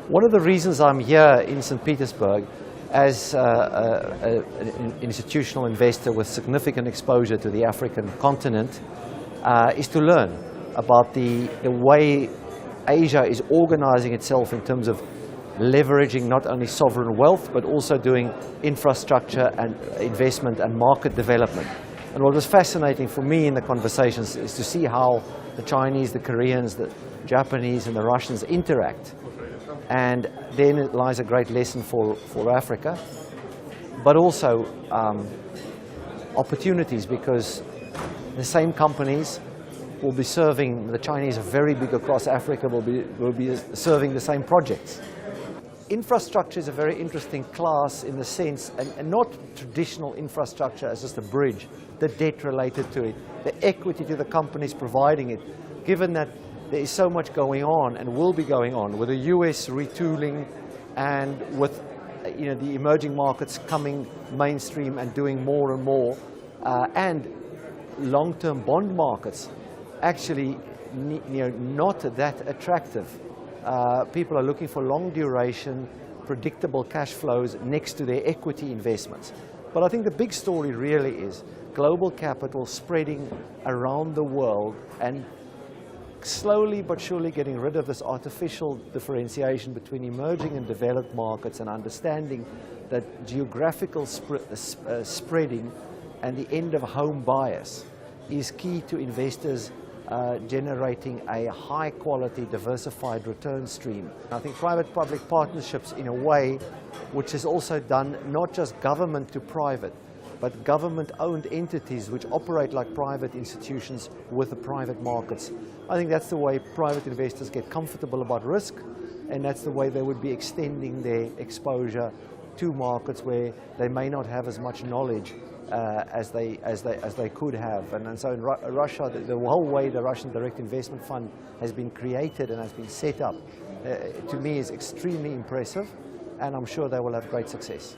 One of the reasons I'm here in St. Petersburg as an institutional investor with significant exposure to the African continent is to learn about the way Asia is organizing itself in terms of leveraging not only sovereign wealth but also doing infrastructure and investment and market development. And what was fascinating for me in the conversations is to see how the Chinese, the Koreans, the Japanese and the Russians interact. And then it lies a great lesson for Africa, but also opportunities, because the same companies will be serving, the Chinese are very big across Africa, will be serving the same projects. Infrastructure is a very interesting class in the sense, and not traditional infrastructure as just a bridge, the debt related to it, the equity to the companies providing it, given that there is so much going on and will be going on with the US retooling and with the emerging markets coming mainstream and doing more and more, and long-term bond markets actually not that attractive. People are looking for long duration, predictable cash flows next to their equity investments. But I think the big story really is global capital spreading around the world and slowly but surely getting rid of this artificial differentiation between emerging and developed markets, and understanding that geographical spreading and the end of home bias is key to investors generating a high quality diversified return stream. I think private-public partnerships in a way which is also done not just government to private, but government-owned entities which operate like private institutions with the private markets. I think that's the way private investors get comfortable about risk, and that's the way they would be extending their exposure to markets where they may not have as much knowledge as they could have. And so in Russia, the whole way the Russian Direct Investment Fund has been created and has been set up, to me is extremely impressive, and I'm sure they will have great success.